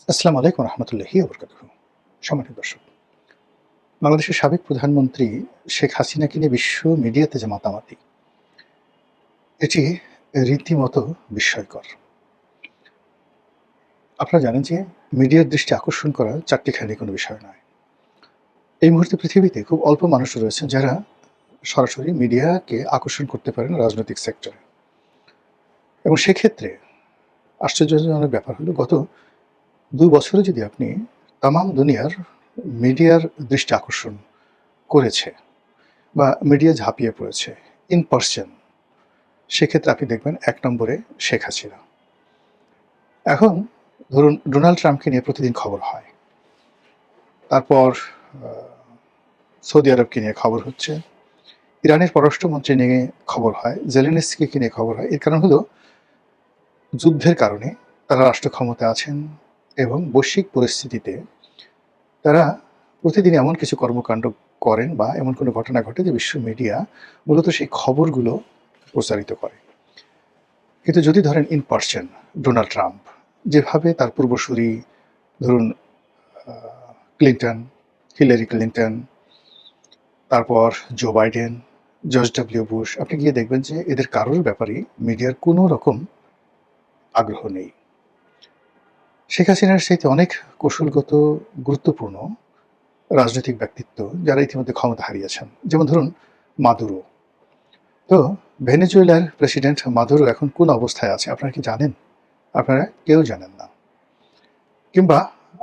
আসসালামু আলাইকুম রহমতুল্লাহি ওবরকাতুহু। সম্মানিত দর্শক, বাংলাদেশের সাবেক প্রধানমন্ত্রী শেখ হাসিনাকে নিয়ে বিশ্ব মিডিয়াতে যে মাতামাতি, এটি রীতিমতো বিস্ময়কর। আপনারা জানেন যে মিডিয়ার দৃষ্টি আকর্ষণ করা চাট্টিখানি কোনো বিষয় নয়। এই মুহূর্তে পৃথিবীতে খুব অল্প মানুষ রয়েছেন যারা সরাসরি মিডিয়াকে আকর্ষণ করতে পারেন রাজনৈতিক সেক্টরে। এবং সেক্ষেত্রে আশ্চর্যজনক ব্যাপার হলো গত ২ বছরে যদি আপনি তামাম দুনিয়ার মিডিয়ার দৃষ্টি আকর্ষণ করেছে বা মিডিয়া ঝাঁপিয়ে পড়েছে ইন পারসন, সেক্ষেত্রে আপনি দেখবেন ১ নম্বরে শেখ হাসিনা। এখন ধরুন ডোনাল্ড ট্রাম্পকে নিয়ে প্রতিদিন খবর হয়। তারপর আ সৌদি আরবকে নিয়ে খবর হচ্ছে। ইরানের পররাষ্ট্রমন্ত্রী নিয়ে খবর হয়, জেলেনস্কিকে নিয়ে খবর হয়। এর কারণ হলো যুদ্ধের কারণে তারা রাষ্ট্র ক্ষমতায় আছেন এবং বৈশ্বিক পরিস্থিতিতে তারা প্রতিদিন এমন কিছু কর্মকাণ্ড করেন বা এমন কোনো ঘটনা ঘটে যে বিশ্ব মিডিয়া মূলত সেই খবরগুলো প্রচারিত করে। কিন্তু যদি ধরেন ইন পারসন ডোনাল্ড ট্রাম্প যেভাবে তার পূর্বসূরি ধরুন আ ক্লিন্টন, হিলারি ক্লিন্টন, তারপর Joe Biden, George W Bush, আপনি গিয়ে দেখবেন যে এদের কারোর ব্যাপারেই মিডিয়ার কোনো রকম আগ্রহ নেই। শেখ হাসিনার চাইতে অনেক কৌশলগত গুরুত্বপূর্ণ রাজনৈতিক ব্যক্তিত্ব যারা ইতিমধ্যে ক্ষমতা হারিয়েছেন। যেমন ধরুন মাদুরো। তো ভেনেজুয়েলার প্রেসিডেন্ট মাদুরো এখন কোন অবস্থায় আছে আপনারা কি জানেন? আপনারা কেউ জানেন না। কিংবা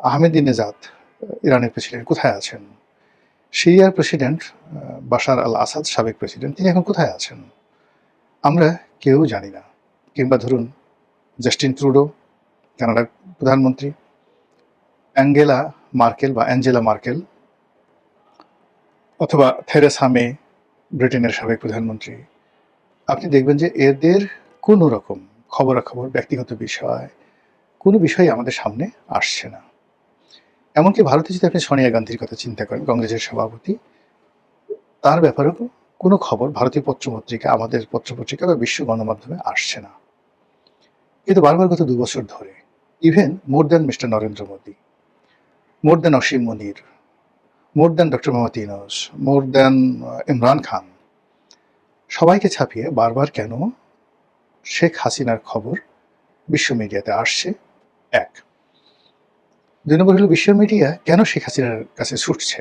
আহমেদিনেজাদ ইরানের প্রেসিডেন্ট কোথায় আছেন? সিরিয়ার প্রেসিডেন্ট বাশার আল আসাদ সাবেক প্রেসিডেন্ট তিনি এখন কোথায় আছেন? আমরা কেউ জানি না। কিংবা ধরুন জাস্টিন ট্রুডো কানাডার প্রধানমন্ত্রী, অ্যাঞ্জেলা মার্কেল অথবা থেরেসা মে ব্রিটেনের সাবেক প্রধানমন্ত্রী। আপনি দেখবেন যে এদের কোনো রকম খবরাখবর, ব্যক্তিগত বিষয়, কোনো বিষয়ই আমাদের সামনে আসছে না। এমনকি ভারতে যদি আপনি সোনিয়া গান্ধীর কথা চিন্তা করেন, কংগ্রেসের সভাপতি, তার ব্যাপারেও কোনো খবর ভারতীয় পত্রপত্রিকা, আমাদের পত্রপত্রিকা বা বিশ্ব গণমাধ্যমে আসছে না। কিন্তু বারবার গত ২ বছর ধরে even more than mister Narendra Modi, more than Asim Munir, more than doctor Mohammad Yunus, more than Imran Khan, সবাইকে ছাপিয়ে বারবার কেন শেখ হাসিনার খবর বিশ্ব মিডিয়াতে আসছে ১। ২ নম্বর হলো বিশ্ব মিডিয়া কেন শেখ হাসিনার কাছে ছুটছে?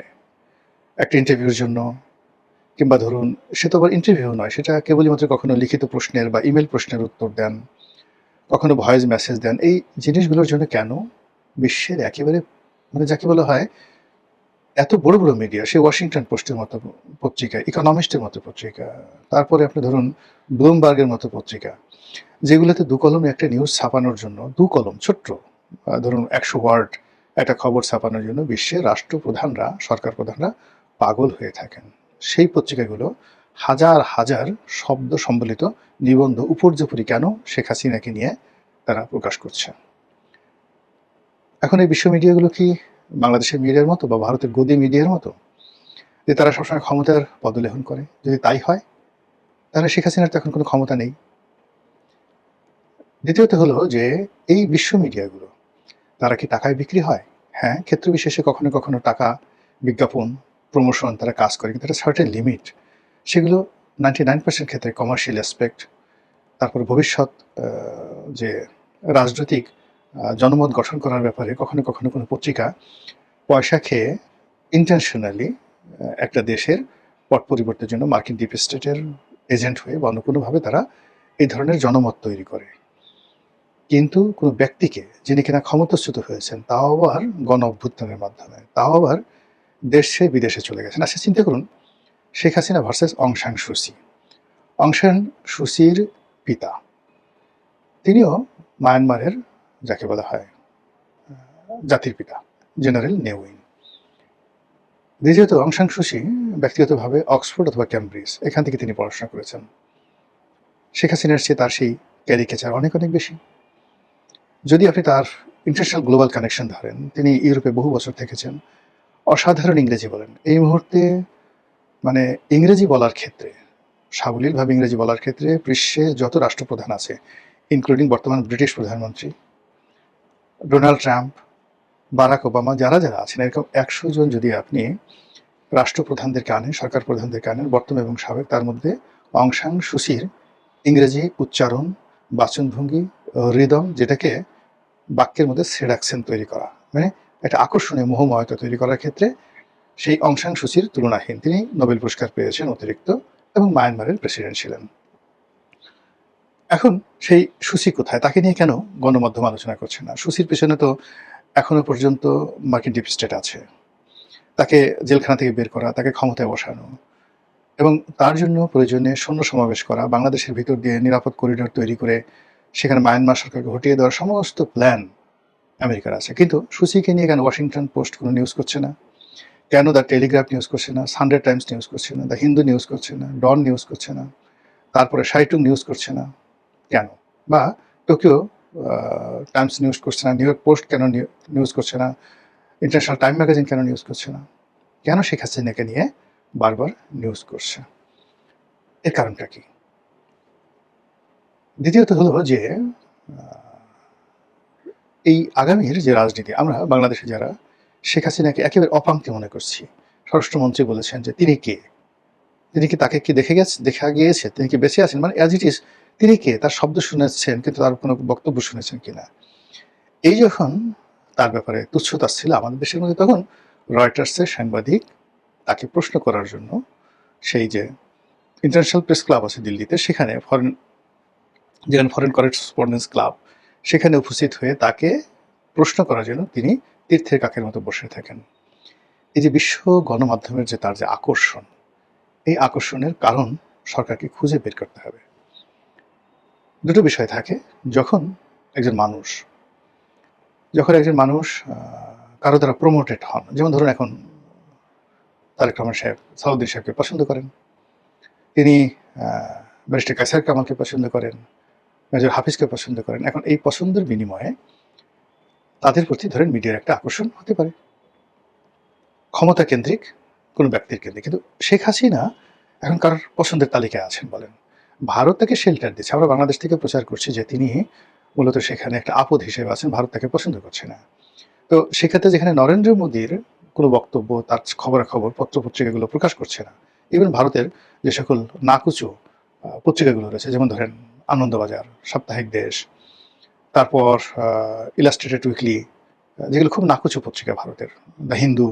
একটা ইন্টারভিউর জন্য কিংবা ধরুন সে তো আবার ইন্টারভিউ নয়, সেটা কেবলই মাত্র কখনো লিখিত প্রশ্নের বা ইমেইল প্রশ্নের উত্তর দেন, কখনো ভয়েস মেসেজ দেন। এই জিনিসগুলোর জন্য কেন বিশ্বের একেবারে মানে যাকে বলা হয় এত বড়, বড় মিডিয়া, সে ওয়াশিংটন পোস্টের মতো পত্রিকা, ইকোনমিস্টের মতো পত্রিকা, তারপরে আপনি ধরুন ব্লুমবার্গের মতো পত্রিকা, যেগুলোতে ২ কলমে একটা নিউজ ছাপানোর জন্য ২ কলম ছোট্ট ধরুন ১০০ ওয়ার্ড একটা খবর ছাপানোর জন্য বিশ্বের রাষ্ট্রপ্রধানরা, সরকার প্রধানরা পাগল হয়ে থাকেন। সেই পত্রিকাগুলো হাজার, হাজার শব্দ সম্বলিত নিবন্ধ উপর্যুপরি কেন শেখ হাসিনাকে নিয়ে তারা প্রকাশ করছে। এখন এই বিশ্ব মিডিয়াগুলো কি বাংলাদেশের মিডিয়ার মতো বা ভারতের গদি মিডিয়ার মতো? যে তারা সবসময় ক্ষমতার পদলেহন করে? যদি তাই হয়, তাহলে শেখ হাসিনার তো এখন কোনো ক্ষমতা নেই। দ্বিতীয়ত হলো যে এই বিশ্ব মিডিয়াগুলো তারা কি টাকায় বিক্রি হয়? হ্যাঁ, ক্ষেত্র বিশেষে কখনো, কখনো টাকা, বিজ্ঞাপন, প্রমোশন তারা কাজ করে। কিন্তু একটা সার্টেন লিমিট। সেগুলো 99% ক্ষেত্রে কমার্শিয়াল অ্যাসপেক্ট, তারপরে ভবিষ্যৎ আ যে রাজনৈতিক জনমত গঠন করার ব্যাপারে কখনো, কখনো কোনো পত্রিকা পয়সা খেয়ে ইনটেনশনালি একটা দেশের পট পরিবর্তনের জন্য মার্কিন ডিপ স্টেটের এজেন্ট হয়ে বা অন্য কোনোভাবে তারা এই ধরনের জনমত তৈরি করে। কিন্তু কোনো ব্যক্তিকে যিনি কিনা ক্ষমতাচ্যুত হয়েছেন, তাও আবার গণ অভ্যুত্থানের মাধ্যমে, তাও আবার দেশে বিদেশে চলে গেছেন। আচ্ছা চিন্তা করুন শেখ হাসিনা ভার্সাস অং সান সুচি। অং সান সুচির পিতা, তিনিও মায়ানমারের যাকে বলা হয় জাতির পিতা, জেনারেল নে উইন। দ্বিতীয়ত অং সান সুচি ব্যক্তিগতভাবে অক্সফোর্ড অথবা ক্যামব্রিজ এখান থেকে তিনি পড়াশোনা করেছেন। শেখ হাসিনার চেয়ে তার সেই ক্যারিকেচার অনেক, অনেক বেশি। যদি আপনি তার ইন্টারন্যাশনাল গ্লোবাল কানেকশন ধরেন, তিনি ইউরোপে বহু বছর থেকেছেন। অসাধারণ ইংরেজি বলেন। এই মুহূর্তে মানে ইংরেজি বলার ক্ষেত্রে, সাবলীলভাবে ইংরেজি বলার ক্ষেত্রে বিশ্বের যত রাষ্ট্রপ্রধান আছে, ইনক্লুডিং বর্তমান ব্রিটিশ প্রধানমন্ত্রী, ডোনাল্ড ট্রাম্প, বারাক ওবামা যারা আছেন এরকম ১০০ জন যদি আপনি রাষ্ট্রপ্রধানদেরকে আনেন, সরকার প্রধানদেরকে আনেন, বর্তমান এবং সাবেক, তার মধ্যে অং সান সুচির ইংরেজি উচ্চারণ, বাচনভঙ্গি, রিদম, যেটাকে বাক্যের মধ্যে সেডাকশন তৈরি করা, মানে একটা আকর্ষণীয় মোহময়তা তৈরি করার ক্ষেত্রে সেই অং সান সুচির তুলনাহীন। তিনি নোবেল পুরস্কার পেয়েছেন অতিরিক্ত এবং মায়ানমারের প্রেসিডেন্ট ছিলেন। এখন সেই সুচি কোথায়? তাকে নিয়ে কেন গণমাধ্যম আলোচনা করছে না? সুচির পেছনে তো এখনো পর্যন্ত মার্কিন ডিপ স্টেট আছে। তাকে জেলখানা থেকে বের করা, তাকে ক্ষমতায় বসানো এবং তার জন্য প্রয়োজনে সৈন্য সমাবেশ করা, বাংলাদেশের ভিতর দিয়ে নিরাপদ করিডোর তৈরি করে সেখানে মায়ানমার সরকারকে হটিয়ে দেওয়ার সমস্ত প্ল্যান আমেরিকার আছে। কিন্তু সুচিকে নিয়ে কেন ওয়াশিংটন পোস্ট কোনো নিউজ করছে না? কেন দ্য টেলিগ্রাফ নিউজ করছে না? সানডে টাইমস নিউজ করছে না? দ্য হিন্দু নিউজ করছে না? ডন নিউজ করছে না? তারপরে সাইটুং নিউজ করছে না? কেন? বা টোকিও টাইমস নিউজ করছে না? নিউ ইয়র্ক পোস্ট কেন নিউজ করছে না? ইন্টারন্যাশনাল টাইম ম্যাগাজিন কেন নিউজ করছে না? কেন শেখ হাসিনাকে নিয়ে বারবার নিউজ করছে? এর কারণটা কি? দ্বিতীয়ত হলো যে এই আগামীর যে রাজনীতি, আমরা বাংলাদেশে যারা শেখ হাসিনাকে একেবারে অপাঙ্ক্তি মনে করছি, স্বরাষ্ট্রমন্ত্রী বলেছেন যে তিনি কে? তিনি কি তাকে কি দেখা গিয়েছে? তিনি কি বেঁচে আছেন? মানে অ্যাজ ইট ইজ তিনি কে? তার শব্দ শুনেছেন কিন্তু তার কোনো বক্তব্য শুনেছেন কিনা? এই যখন তার ব্যাপারে তুচ্ছতার ছিল আমাদের দেশের মধ্যে, তখন রয়টার্সের সাংবাদিক তাকে প্রশ্ন করার জন্য সেই যে ইন্টারন্যাশনাল প্রেস ক্লাব আছে দিল্লিতে, সেখানে যেখানে ফরেন করেসপন্ডেন্স ক্লাব, সেখানে উপস্থিত হয়ে তাকে প্রশ্ন করার জন্য তিনি তীর্থের কাকের মতো বসে থাকেন। এই যে বিশ্ব গণমাধ্যমের যে তার যে আকর্ষণ, এই আকর্ষণের কারণ সরকারকে খুঁজে বের করতে হবে। দুটো বিষয় থাকে যখন একজন মানুষ কারো দ্বারা প্রমোটেড হন, যেমন ধরুন এখন তারেক রহমান সাহেব সালাউদ্দিন সাহেবকে পছন্দ করেন, তিনি ব্যারিস্টার কায়সার কামালকে পছন্দ করেন, মেজর হাফিজকে পছন্দ করেন। এখন এই পছন্দের বিনিময়ে তাদের প্রতি ধরেন মিডিয়ার একটা আকর্ষণ হতে পারে, ক্ষমতা কেন্দ্রিক কোনো ব্যক্তির কেন্দ্রিক। কিন্তু শেখ হাসিনা এখন কারোর পছন্দের তালিকায় আছেন বলেন, ভারত তাকে শেল্টার দিচ্ছে। আমরা বাংলাদেশ থেকে প্রচার করছি যে তিনি মূলত সেখানে একটা আপদ হিসেবে আছেন, ভারত তাকে পছন্দ করছে না। তো সেক্ষেত্রে যেখানে নরেন্দ্র মোদীর কোনো বক্তব্য, তার খবরাখবর পত্রপত্রিকাগুলো প্রকাশ করছে না, ইভেন ভারতের যে সকল নাকুচো পত্রিকাগুলো রয়েছে, যেমন ধরেন আনন্দবাজার, সাপ্তাহিক দেশ, তারপর ইলাস্ট্রেটেড উইকলি, যেগুলো খুব নাকুচো পত্রিকা ভারতের, দ্য হিন্দু,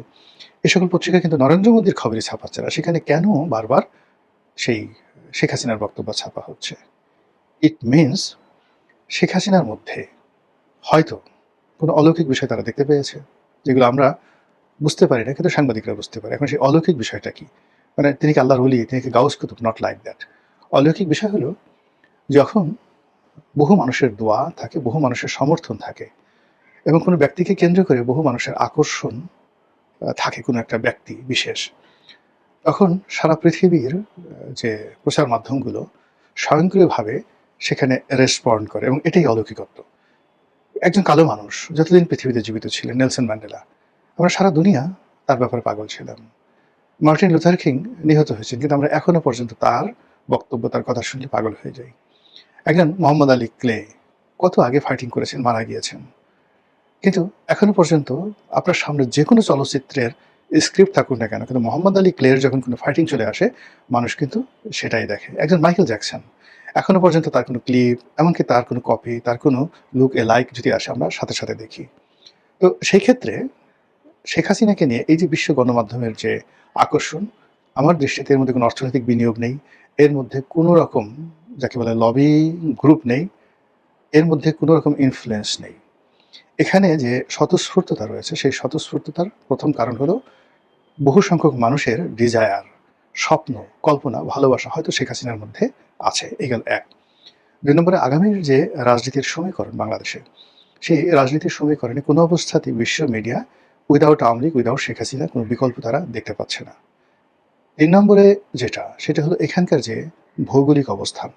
এই সকল পত্রিকা কিন্তু নরেন্দ্র মোদীর খবরই ছাপাচ্ছে না। সেখানে কেন বারবার সেই শেখ হাসিনার বক্তব্য ছাপা হচ্ছে? ইট মিনস শেখ হাসিনার মধ্যে হয়তো কোনো অলৌকিক বিষয় তারা দেখতে পেয়েছে, যেগুলো আমরা বুঝতে পারি না, কিন্তু সাংবাদিকরা বুঝতে পারে। এখন সেই অলৌকিক বিষয়টা কি? মানে তিনি কি আল্লাহর ওলি, তিনি কি গাউস কুতুব? Not like that. অলৌকিক বিষয় হলো যখন বহু মানুষের দোয়া থাকে, বহু মানুষের সমর্থন থাকে এবং কোনো ব্যক্তিকে কেন্দ্র করে বহু মানুষের আকর্ষণ থাকে কোনো একটা ব্যক্তি বিশেষ, তখন সারা পৃথিবীর যে প্রচার মাধ্যমগুলো স্বয়ংক্রিয়ভাবে সেখানে রেসপন্ড করে এবং এটাই অলৌকিকত্ব। একজন কালো মানুষ যতদিন পৃথিবীতে জীবিত ছিলেন, নেলসন ম্যান্ডেলা, আমরা সারা দুনিয়া তার ব্যাপারে পাগল ছিলাম। মার্টিন লুথার কিং নিহত হয়েছেন, কিন্তু আমরা এখনো পর্যন্ত তার বক্তব্য, তার কথা শুনলে পাগল হয়ে যাই। একজন মোহাম্মদ আলী ক্লে কত আগে ফাইটিং করেছেন, মারা গিয়েছেন, কিন্তু এখনো পর্যন্ত আপনার সামনে যে কোনো চলচ্চিত্রের স্ক্রিপ্ট থাকুক না কেন, কিন্তু মোহাম্মদ আলী ক্লের যখন কোনো ফাইটিং চলে আসে, মানুষ কিন্তু সেটাই দেখে। একজন মাইকেল জ্যাকসন, এখনো পর্যন্ত তার কোনো ক্লিপ, এমনকি তার কোনো কপি, তার কোনো লুক এ লাইক যদি আসে, আমরা সাথে সাথে দেখি। তো সেই ক্ষেত্রে শেখ হাসিনাকে নিয়ে এই যে বিশ্ব গণমাধ্যমের যে আকর্ষণ, আমার দৃষ্টিতে এর মধ্যে কোনো অর্থনৈতিক বিনিয়োগ নেই, এর মধ্যে কোনো রকম যাকে বলে লবি গ্রুপ নেই, এর মধ্যে কোনো রকম ইনফ্লুয়েন্স নেই। এখানে যে স্বতঃস্ফূর্ততা রয়েছে, সেই স্বতঃস্ফূর্ততার প্রথম কারণ হলো বহু সংখ্যক মানুষের ডিজায়ার, স্বপ্ন, কল্পনা, ভালোবাসা হয়তো শেখ হাসিনার মধ্যে আছে। এই গেল এক। ২ নম্বরে আগামীর যে রাজনীতির সমীকরণ বাংলাদেশে, সেই রাজনীতির সমীকরণে কোনো অবস্থাতেই বিশ্ব media without Awami League, without Sheikh Hasina কোনো বিকল্প তারা দেখতে পাচ্ছে না। ৩ নম্বরে সেটা হলো এখানকার যে ভৌগোলিক অবস্থান,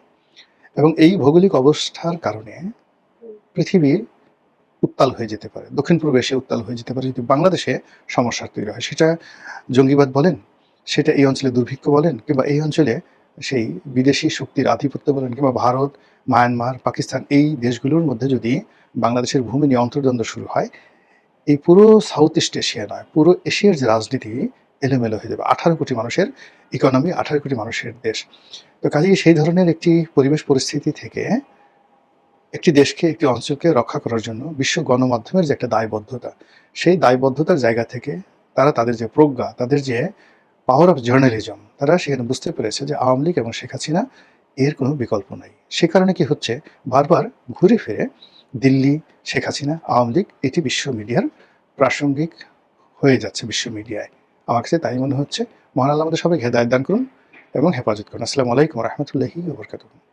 এবং এই ভৌগোলিক অবস্থার কারণে পৃথিবী উত্তাল হয়ে যেতে পারে, দক্ষিণ পূর্ব এশিয়া উত্তাল হয়ে যেতে পারে যদি বাংলাদেশে সমস্যার তৈরি হয়। সেটা জঙ্গিবাদ বলেন, সেটা এই অঞ্চলে দুর্ভিক্ষ বলেন, কিংবা এই অঞ্চলে সেই বিদেশি শক্তির আধিপত্য বলেন, কিংবা ভারত, মায়ানমার, পাকিস্তান, এই দেশগুলোর মধ্যে যদি বাংলাদেশের ভূমি নিয়ে অন্তর্দ্বন্দ্ব শুরু হয়, এই পুরো সাউথ ইস্ট এশিয়া নয়, পুরো এশিয়ার যে রাজনীতি এলোমেলো হয়ে যাবে। 18 কোটি মানুষের ইকোনমি, 18 কোটি মানুষের দেশ। তো কাজেই সেই ধরনের একটি পরিবেশ পরিস্থিতি থেকে একটি দেশকে, একটি অঞ্চলকে রক্ষা করার জন্য বিশ্ব গণমাধ্যমের যে একটা দায়বদ্ধতা, সেই দায়বদ্ধতার জায়গা থেকে তারা তাদের যে প্রজ্ঞা, তাদের যে পাওয়ার অফ জার্নালিজম, তারা সেখানে বুঝতে পেরেছে যে আওয়ামী লীগ এবং শেখ হাসিনা এর কোনো বিকল্প নাই। সে কারণে কি হচ্ছে, বারবার ঘুরে ফিরে দিল্লি, শেখ হাসিনা, আওয়ামী লীগ এটি বিশ্ব মিডিয়ার প্রাসঙ্গিক হয়ে যাচ্ছে বিশ্ব মিডিয়ায়। আমার কাছে তাই মনে হচ্ছে। মহান আল্লাহ আমাদের সবাইকে হেদায়েত দান করুন এবং হেফাজত করুন। আসসালামু আলাইকুম ওয়া রাহমাতুল্লাহি ওয়া বারাকাতুহু।